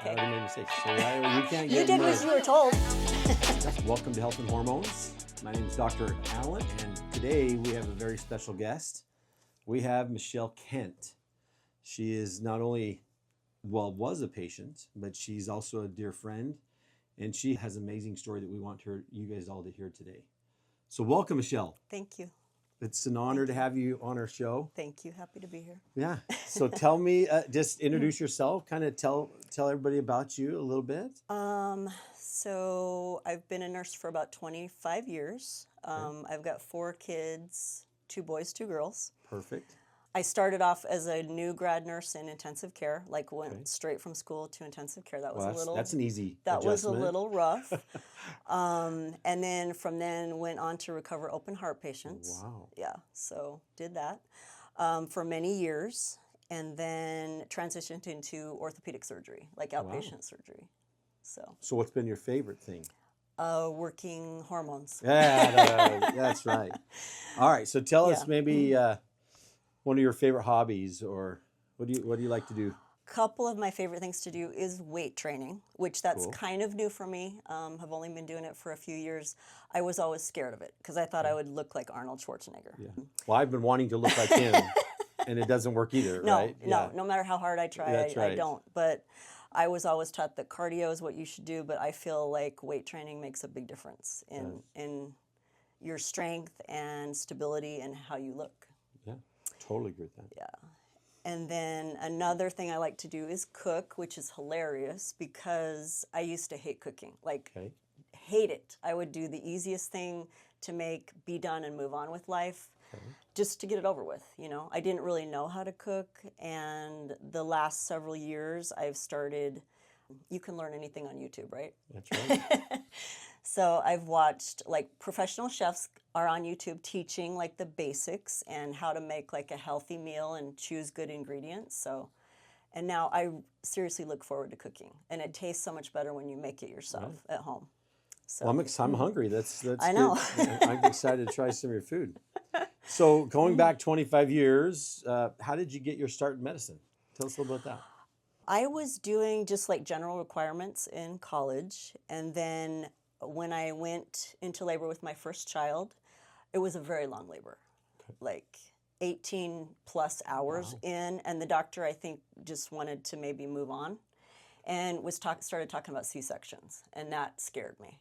Okay. I already made a mistake. So you can't You get did more. what you were told. Welcome to Health and Hormones. My name is Dr. Allen, and today we have a very special guest. We have Michelle Kent. She is not only, was a patient, but she's also a dear friend, and she has an amazing story that we want you guys all to hear today. So welcome, Michelle. Thank you. It's an honor to have you on our show. Thank you. Happy to be here. Yeah. So tell me, just introduce yourself, kind of tell everybody about you a little bit. So I've been a nurse for about 25 years. I've got 4 kids, 2 boys, 2 girls. Perfect. I started off as a new grad nurse in intensive care, like went straight from school to intensive care. That was That's an easy That adjustment. was a little rough. And then from then went on to recover open heart patients. Wow. Yeah, so did that for many years, and then transitioned into orthopedic surgery, like outpatient surgery. So what's been your favorite thing? Working hormones. Yeah, that's right. All right, so tell us maybe one of your favorite hobbies, or what do you like to do? Couple of my favorite things to do is weight training, which that's kind of new for me. Have only been doing it for a few years. I was always scared of it because I thought I would look like Arnold Schwarzenegger. Yeah. Well, I've been wanting to look like him, and it doesn't work either, right? No matter how hard I try, I don't. But I was always taught that cardio is what you should do, but I feel like weight training makes a big difference in your strength and stability and how you look. Yeah, totally agree with that. Yeah. And then another thing I like to do is cook, which is hilarious because I used to hate cooking. Hate it. I would do the easiest thing to make, be done, and move on with life. Just to get it over with, I didn't really know how to cook, and the last several years I've started, you can learn anything on YouTube, right? That's right. So I've watched, professional chefs are on YouTube teaching, the basics and how to make, a healthy meal and choose good ingredients. And now I seriously look forward to cooking, and it tastes so much better when you make it yourself at home. So Well, I'm hungry. That's I know. Good. I'm excited to try some of your food. So going back 25 years, how did you get your start in medicine? Tell us a little about that. I was doing just general requirements in college, and then when I went into labor with my first child, it was a very long labor, 18 plus hours in, and the doctor, I think, just wanted to maybe move on and started talking about C-sections, and that scared me.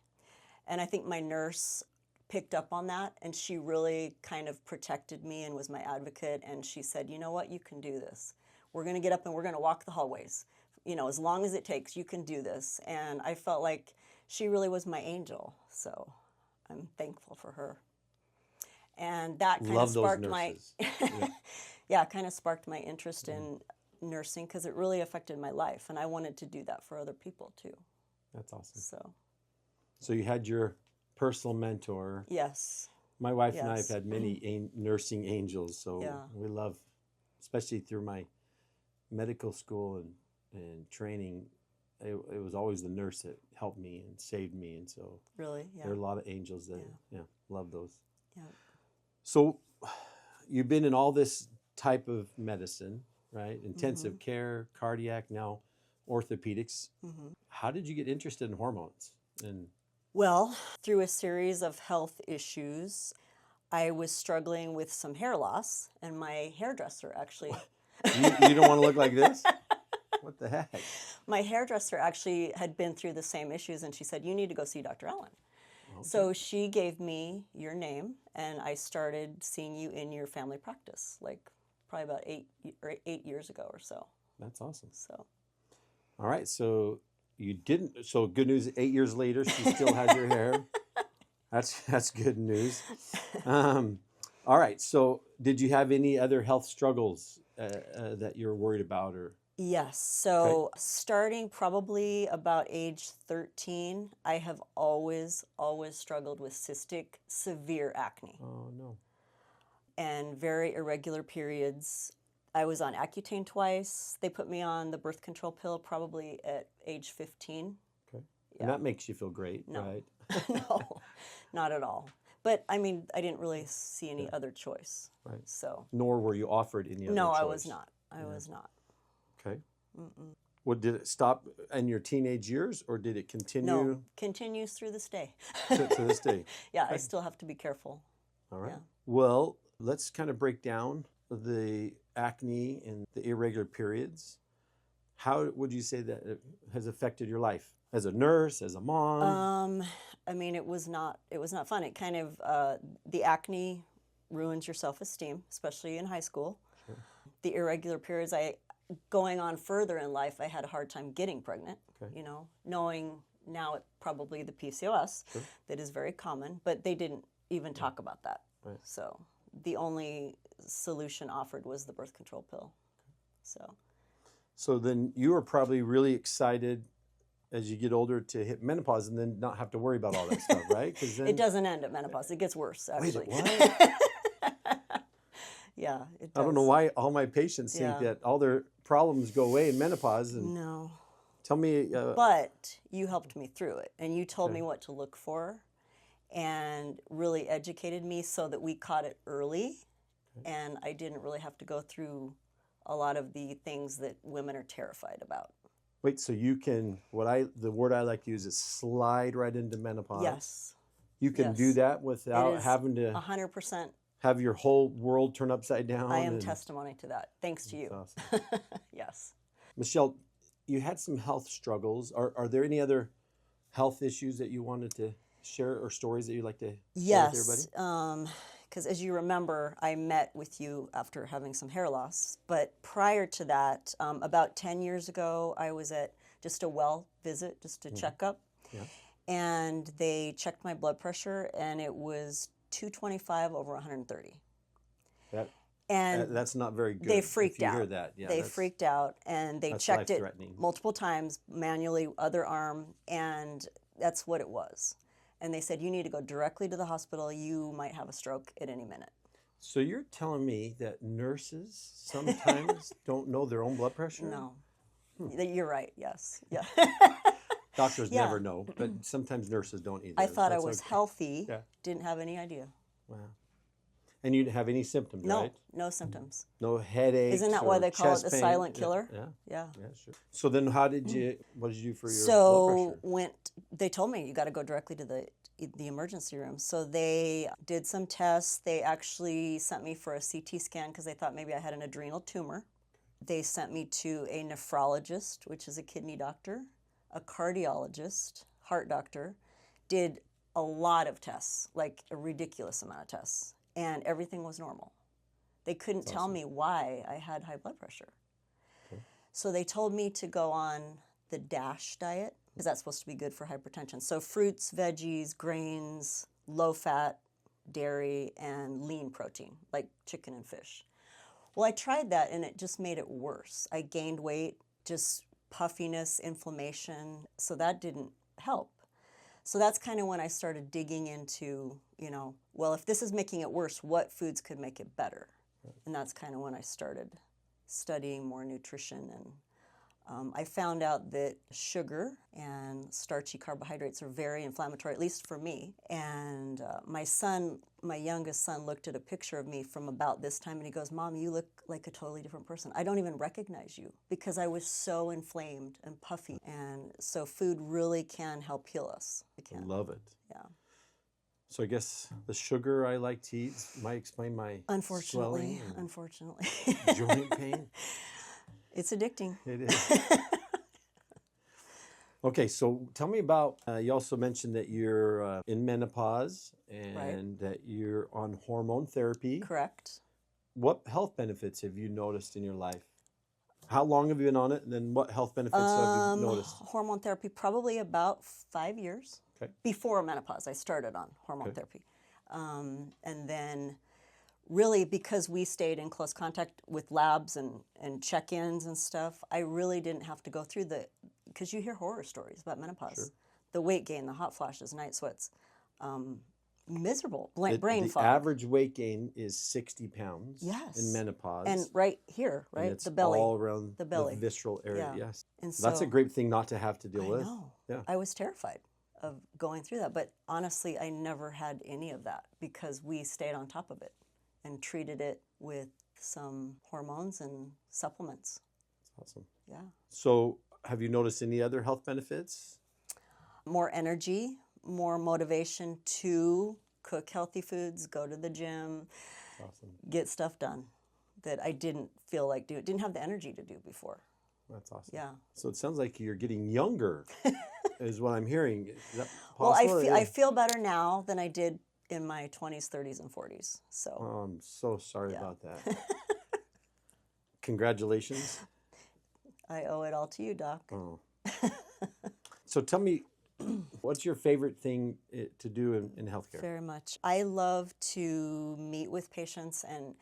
And I think my nurse picked up on that, and she really kind of protected me and was my advocate, and she said, you know what, you can do this. We're going to get up and we're going to walk the hallways. As long as it takes, you can do this. And I felt like she really was my angel, so I'm thankful for her. And that kind of sparked sparked my interest in nursing because it really affected my life, and I wanted to do that for other people too. That's awesome. So you had your personal mentor. Yes. My wife and I have had many nursing angels, so we love, especially through my medical school and training, it was always the nurse that helped me and saved me, and so really, there are a lot of angels that love those. Yeah. So you've been in all this type of medicine, right? Intensive care, cardiac, now orthopedics. How did you get interested in hormones? Well, through a series of health issues, I was struggling with some hair loss, and my hairdresser actually... You don't want to look like this? What the heck? My hairdresser actually had been through the same issues, and she said, you need to go see Dr. Allen. Okay. So she gave me your name, and I started seeing you in your family practice, probably about 8 years ago or so. That's awesome. So, all right, so you didn't. So good news. 8 years later, she still has your hair. That's good news. All right. So did you have any other health struggles that you're worried about, or? Yes. So starting probably about age 13, I have always struggled with cystic severe acne. Oh no. And very irregular periods. I was on Accutane twice. They put me on the birth control pill probably at age 15. Okay. Yeah. And that makes you feel great, right? No, not at all. But I mean, I didn't really see any other choice. Right. So. Nor were you offered any other choice. No, I was not. I was not. Okay. What did it stop in your teenage years, or did it continue No, continues through this day. to this day? Yeah, I still have to be careful. All right. Yeah. Well, let's kind of break down the acne and the irregular periods. How would you say that it has affected your life as a nurse, as a mom? I mean, it was not fun. It kind of the acne ruins your self-esteem, especially in high school. Sure. The irregular periods, going on further in life, I had a hard time getting pregnant. Okay. You know, knowing now it probably the PCOS Sure. that is very common, but they didn't even talk about that. Right. So the only solution offered was the birth control pill. So then you were probably really excited as you get older to hit menopause and then not have to worry about all that stuff, right? 'Cause then, It doesn't end at menopause. It gets worse, actually. Wait, what? Yeah, it does. I don't know why all my patients think Yeah. that all their problems go away in menopause. And No. tell me, But you helped me through it, and you told Okay. me what to look for and really educated me so that we caught it early, and I didn't really have to go through a lot of the things that women are terrified about. wait, so you can, the word I like to use is slide right into menopause. Yes, You can Yes. do that without It is having to 100%. have your whole world turn upside down. I am and- testimony to that, thanks to you. That's awesome. Yes. Michelle, you had some health struggles. Are there any other health issues that you wanted to share or stories that you'd like to share with Yes, everybody? because as you remember, I met with you after having some hair loss. But prior to that, about 10 years ago, I was at just a well visit, just a checkup. Yeah. And they checked my blood pressure, and it was 225 over 130. And That's not very good. they freaked if you out. Hear that. Yeah, they that's- freaked out, and they that's checked it life-threatening. multiple times manually, other arm, and that's what it was. And they said, you need to go directly to the hospital. You might have a stroke at any minute. So you're telling me that nurses sometimes don't know their own blood pressure? No. You're right, yes. Yeah. Doctors Yeah. never know, but sometimes nurses don't either. I thought I That's was okay. healthy, Yeah. didn't have any idea. Wow. And you didn't have any symptoms, No, right? no symptoms. No headaches. Isn't that why or they call it chest the pain? silent Yeah, killer? Yeah. Yeah. Yeah, sure. So then, what did you do for your blood So pressure? they told me you got to go directly to the emergency room. So they did some tests. They actually sent me for a CT scan because they thought maybe I had an adrenal tumor. They sent me to a nephrologist, which is a kidney doctor, a cardiologist, heart doctor, did a lot of tests, like a ridiculous amount of tests, and everything was normal. They couldn't tell me why I had high blood pressure. Okay. So they told me to go on the DASH diet, because that's supposed to be good for hypertension. So fruits, veggies, grains, low fat, dairy, and lean protein, like chicken and fish. Well, I tried that, and it just made it worse. I gained weight, just puffiness, inflammation, so that didn't help. So that's kind of when I started digging into, well, if this is making it worse, what foods could make it better? And that's kind of when I started studying more nutrition. And I found out that sugar and starchy carbohydrates are very inflammatory, at least for me. And my youngest son, looked at a picture of me from about this time, and he goes, "Mom, you look like a totally different person. I don't even recognize you," because I was so inflamed and puffy. And so food really can help heal us. It I can. love it. Yeah. So I guess the sugar I like to eat might explain my Unfortunately, swelling and joint pain. It's addicting. It is. Okay, so tell me about, you also mentioned that you're in menopause and that you're on hormone therapy. Correct. What health benefits have you noticed in your life? How long have you been on it? And then what health benefits have you noticed? Hormone therapy, probably about 5 years. Okay. Before menopause, I started on hormone Okay. therapy. And then really, because we stayed in close contact with labs and check-ins and stuff, I really didn't have to go through because you hear horror stories about menopause. Sure. The weight gain, the hot flashes, night sweats, miserable, brain The fog. average weight gain is 60 pounds Yes. in menopause. And right here, And right? it's The belly. all around The belly. the visceral area, Yeah. yes. And That's a so- great thing not to have to deal I with. know. Yeah. I was terrified of going through that. But honestly, I never had any of that because we stayed on top of it and treated it with some hormones and supplements. Awesome. Yeah. So have you noticed any other health benefits? More energy, more motivation to cook healthy foods, go to the gym, Awesome. get stuff done that I didn't feel like doing, didn't have the energy to do before. That's awesome. Yeah. So it sounds like you're getting younger, is what I'm hearing. Is that Well, possible? I feel better now than I did in my 20s, 30s, and 40s. So Oh, I'm so sorry Yeah. about that. Congratulations. I owe it all to you, Doc. Oh. So tell me, what's your favorite thing to do in healthcare? Very much. I love to meet with patients and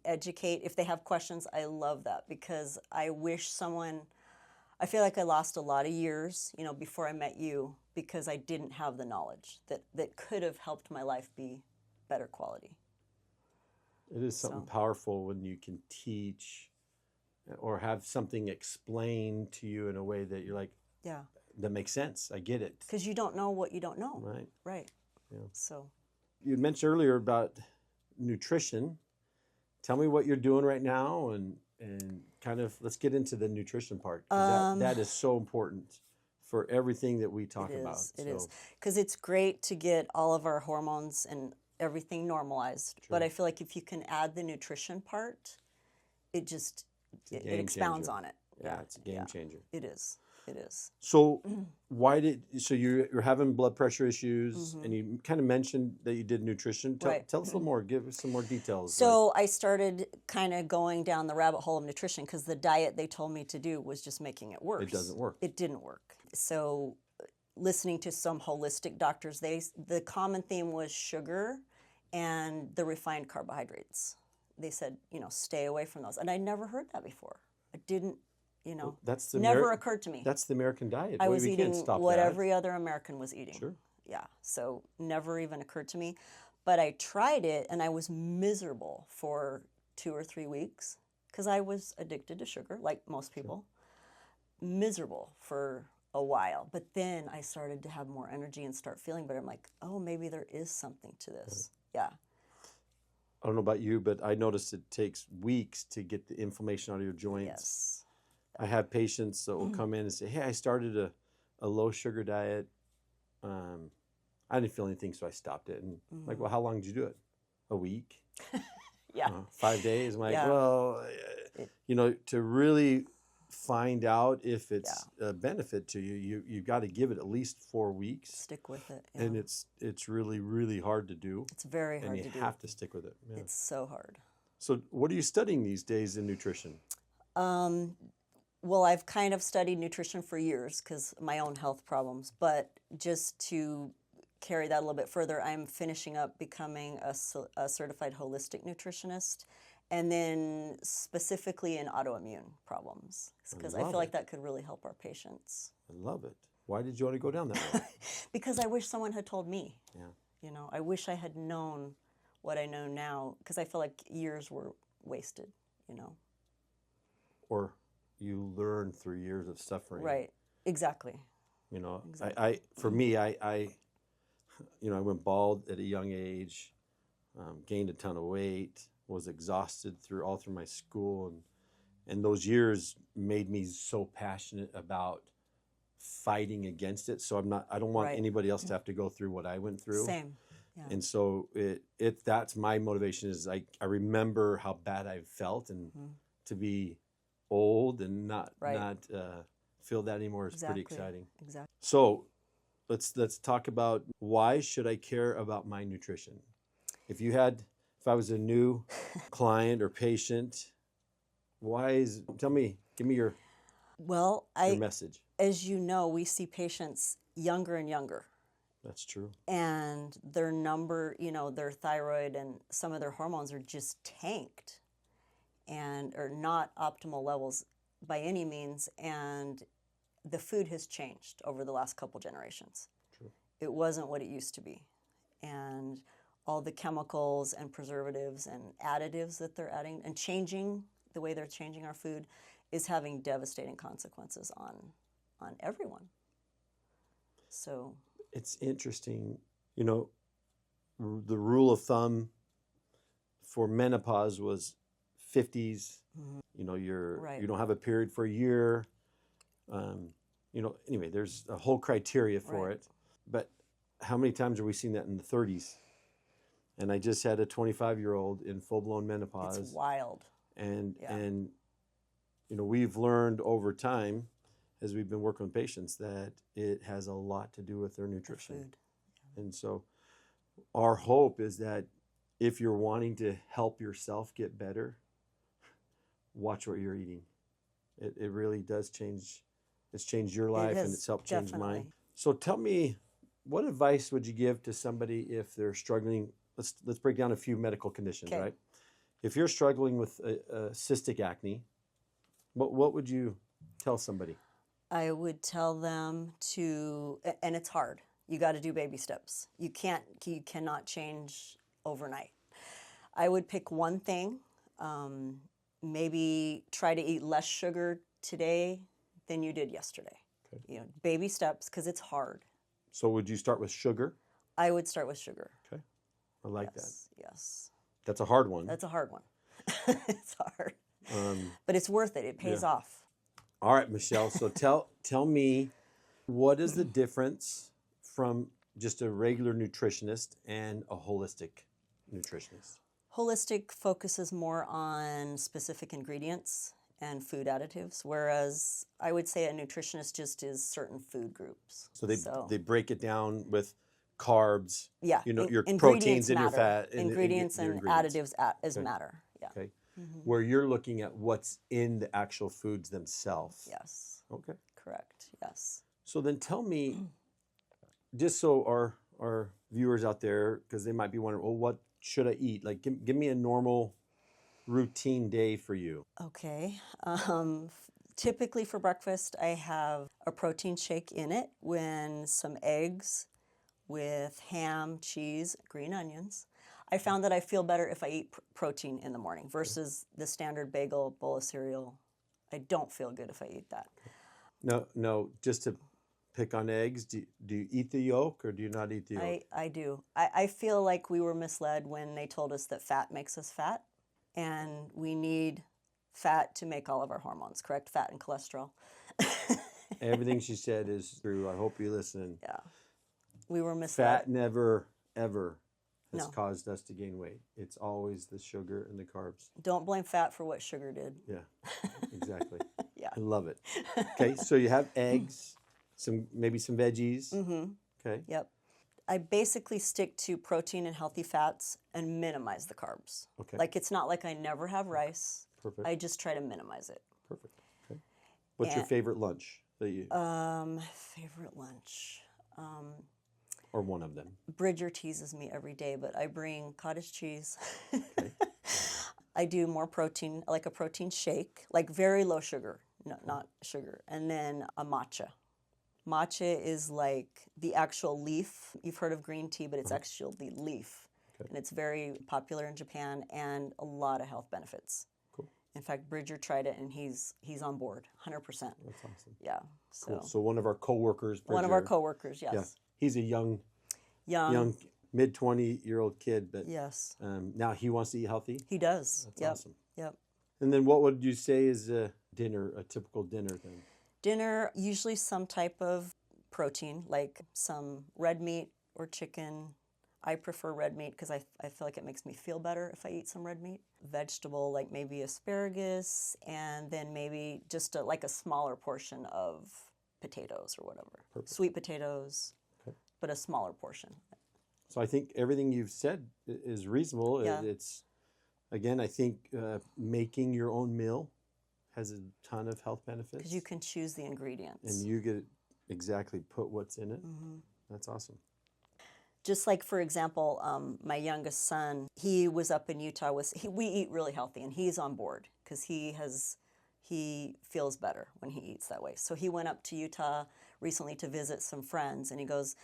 educate. If they have questions, I love that because I wish someone, I feel like I lost a lot of years, before I met you because I didn't have the knowledge that could have helped my life be better quality. It is something powerful when you can teach or have something explained to you in a way that you're like, Yeah. that makes sense. I get it. Because you don't know what you don't know. Right. Right. Yeah. So. You mentioned earlier about nutrition. Tell me what you're doing right now and kind of let's get into the nutrition part. 'Cause that is so important for everything that we talk about. It is. Because it's great to get all of our hormones and everything normalized. Sure. But I feel like if you can add the nutrition part, it game expounds changer. on it. Yeah, it's a game changer. It is. It is. So you're having blood pressure issues and you kind of mentioned that you did nutrition. Tell us a little more, give us some more details. So I started kind of going down the rabbit hole of nutrition because the diet they told me to do was just making it worse. It doesn't work. It didn't work. So listening to some holistic doctors, the common theme was sugar and the refined carbohydrates. They said, stay away from those. And I never heard that before. I didn't. That's never occurred to me. That's the American diet. I was we eating can't stop what that. every other American was eating. Sure. Yeah. So never even occurred to me. But I tried it and I was miserable for 2 or 3 weeks because I was addicted to sugar, like most people. Sure. Miserable for a while. But then I started to have more energy and start feeling better. I'm like, oh, maybe there is something to this. Right. Yeah. I don't know about you, but I noticed it takes weeks to get the inflammation out of your joints. Yes. I have patients that will come in and say, hey, I started a low sugar diet. I didn't feel anything, so I stopped it. And like, well, how long did you do it? A week? Yeah. 5 days? I'm like, Yeah. well, to really find out if it's a benefit to you, you've got to give it at least 4 weeks. Stick with it. Yeah. And it's really, really hard to do. It's very hard to do. And you have to stick with it. Yeah. It's so hard. So what are you studying these days in nutrition? Well, I've kind of studied nutrition for years because my own health problems. But just to carry that a little bit further, I'm finishing up becoming a certified holistic nutritionist, and then specifically in autoimmune problems because I feel like that could really help our patients. I love it. Why did you want to go down that road? Because I wish someone had told me. Yeah. I wish I had known what I know now because I feel like years were wasted. Or you learn through years of suffering. Right. Exactly. Exactly. For me, I went bald at a young age, gained a ton of weight, was exhausted all through my school, and those years made me so passionate about fighting against it. So I don't want anybody else to have to go through what I went through. Same. Yeah. And so that's my motivation is I remember how bad I felt and to be old and not feel that anymore is pretty exciting. Exactly. So let's talk about why should I care about my nutrition? If I was a new client or patient, give me your message. As you know, we see patients younger and younger. That's true. And their their thyroid and some of their hormones are just tanked and are not optimal levels by any means. And the food has changed over the last couple generations. True. It wasn't what it used to be. And all the chemicals and preservatives and additives that they're adding and changing the way they're changing our food is having devastating consequences on everyone. So it's interesting, the rule of thumb for menopause was 50s. You don't have a period for a year. Anyway, there's a whole criteria for Right. it. But how many times are we seeing that in the 30s? And I just had a 25-year-old in full-blown menopause. It's wild. And Yeah. we've learned over time, as we've been working with patients, that it has a lot to do with their nutrition. Food. And so our hope is that if you're wanting to help yourself get better, watch what you're eating. It really does change. It's changed your life and it's helped change definitely. mine. So tell me, what advice would you give to somebody if they're struggling? Let's break down a few medical conditions, Okay. right? If you're struggling with cystic acne, what would you tell somebody? I would tell them to, and it's hard. You got to do baby steps. You cannot change overnight. I would pick one thing. Maybe try to eat less sugar today than you did yesterday. Okay. Baby steps, because it's hard. So would you start with sugar? I would start with sugar. Okay. I like that. Yes. That's a hard one. That's a hard one. It's hard. But it's worth it. It pays off. All right, Michelle. So tell me, what is the difference from just a regular nutritionist and a holistic nutritionist? Holistic focuses more on specific ingredients and food additives, whereas I would say a nutritionist just is certain food groups. So they break it down with carbs, Yeah, your ingredients proteins and your matter. fat. Ingredients your and ingredients. additives Okay. matter. Yeah. Okay. Where you're looking at what's in the actual foods themselves. Yes. Okay. Correct. Yes. So then tell me, just so our viewers out there, because they might be wondering, well, what should I eat? Like, give me a normal routine day for you. Okay. Typically for breakfast, I have a protein shake in it with some eggs, with ham, cheese, green onions. I found that I feel better if I eat protein in the morning versus the standard bagel, bowl of cereal. I don't feel good if I eat that. No, just to pick on eggs, do you eat the yolk or do you not eat the yolk? I do. I feel like we were misled when they told us that fat makes us fat, and we need fat to make all of our hormones, correct? Fat and cholesterol. Everything she said is true. I hope you listen. Yeah. We were misled. Fat never, ever has No. caused us to gain weight. It's always the sugar and the carbs. Don't blame fat for what sugar did. Yeah, exactly. Yeah. I love it. Okay, so you have eggs, maybe some veggies. Mm-hmm. Okay. Yep. I basically stick to protein and healthy fats and minimize the carbs. Okay. Like, it's not like I never have rice. Perfect. I just try to minimize it. Perfect. Okay. What's your favorite lunch that you? Favorite lunch. Or one of them. Bridger teases me every day, but I bring cottage cheese. Okay. I do more protein, like a protein shake, like very low sugar, no, not sugar. And then a matcha. Matcha is like the actual leaf. You've heard of green tea, but it's actually the leaf. Okay. And it's very popular in Japan and a lot of health benefits. Cool. In fact, Bridger tried it and he's on board, 100%. That's awesome. Yeah. Cool. So one of our coworkers, One of our Bridger, coworkers, yes. yeah, he's a young Young. mid-20-year-old kid, but Yes. now he wants to eat healthy. He does. That's Yep. awesome. Yep. And then what would you say is a typical dinner then? Dinner, usually some type of protein, like some red meat or chicken. I prefer red meat because I feel like it makes me feel better if I eat some red meat. Vegetable, like maybe asparagus, and then maybe just like a smaller portion of potatoes or whatever. Perfect. Sweet potatoes, Okay. but a smaller portion. So I think everything you've said is reasonable. Yeah. It's, again, I think making your own meal has a ton of health benefits. Because you can choose the ingredients. And you get exactly put what's in it. Mm-hmm. That's awesome. Just like, for example, my youngest son, he was up in Utah. We eat really healthy, and he's on board because he feels better when he eats that way. So he went up to Utah recently to visit some friends, and he goes,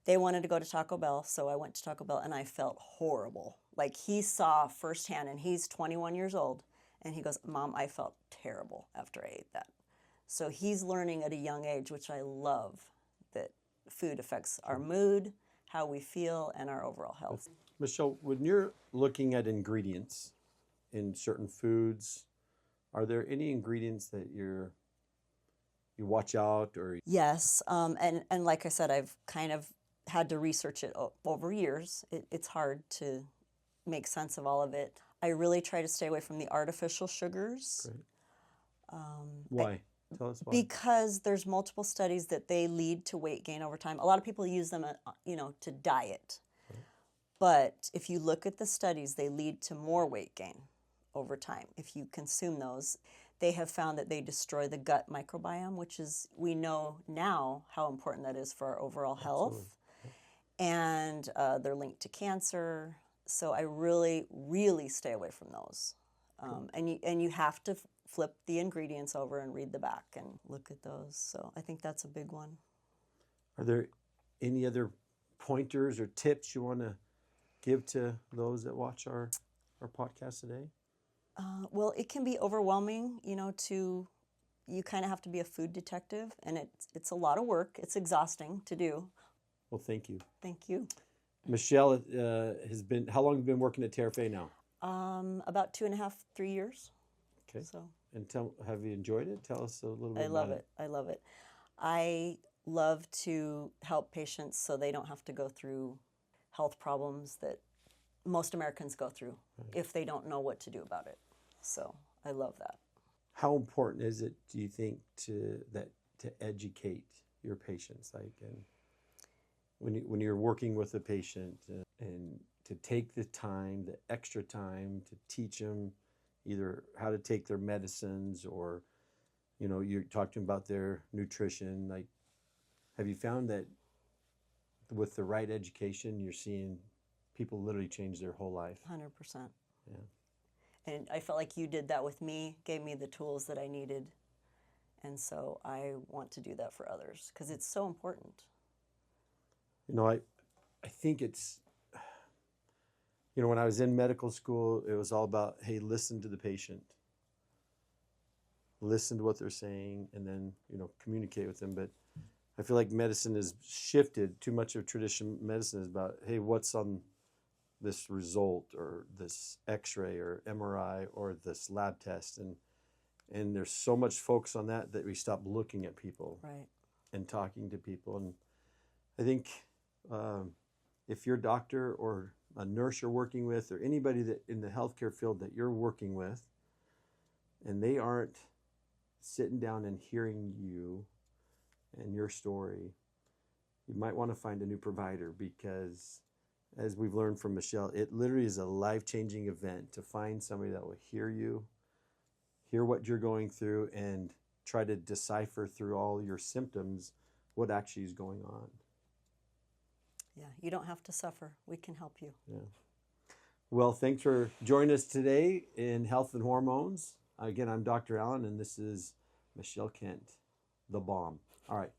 they wanted to go to Taco Bell, so I went to Taco Bell, and I felt horrible. Like, he saw firsthand, and he's 21 years old, and he goes, Mom, I felt terrible after I ate that. So he's learning at a young age, which I love, that food affects our mood, how we feel, and our overall health. Michelle, when you're looking at ingredients in certain foods, are there any ingredients that you're watch out or? Yes, and like I said, I've kind of had to research it over years. It's hard to make sense of all of it. I really try to stay away from the artificial sugars. Great. Why? Tell us why. Because there's multiple studies that they lead to weight gain over time. A lot of people use them, to diet. Right. But if you look at the studies, they lead to more weight gain over time if you consume those. They have found that they destroy the gut microbiome, which is, we know now how important that is for our overall health. Absolutely. And they're linked to cancer. So I really, really stay away from those. And you have to flip the ingredients over and read the back and look at those. So I think that's a big one. Are there any other pointers or tips you want to give to those that watch our podcast today? Well, it can be overwhelming, you kind of have to be a food detective, and it's a lot of work. It's exhausting to do. Well, thank you. Thank you. Michelle how long have you been working at Terafé now? About 2.5, 3 years. Okay. So. And have you enjoyed it? Tell us a little bit about it. I love it. I love to help patients so they don't have to go through health problems that most Americans go through if they don't know what to do about it. So I love that. How important is it, do you think, to educate your patients? And when you're working with a patient and to take the time, the extra time to teach them either how to take their medicines or, you're talking about their nutrition. Have you found that with the right education, you're seeing people literally change their whole life? 100%. Yeah. And I felt like you did that with me, gave me the tools that I needed. And so I want to do that for others because it's so important. I think it's, when I was in medical school, it was all about, hey, listen to the patient. Listen to what they're saying and then, communicate with them. But I feel like medicine has shifted. Too much of traditional medicine is about, hey, what's on this result or this x-ray or MRI or this lab test. And there's so much focus on that we stop looking at people and talking to people. And I think if you're a doctor or a nurse you're working with or anybody that in the healthcare field that you're working with and they aren't sitting down and hearing you and your story, you might want to find a new provider because as we've learned from Michelle, it literally is a life-changing event to find somebody that will hear you, hear what you're going through, and try to decipher through all your symptoms what actually is going on. Yeah, you don't have to suffer. We can help you. Yeah. Well, thanks for joining us today in Health and Hormones. Again, I'm Dr. Allen, and this is Michelle Kent, the bomb. All right.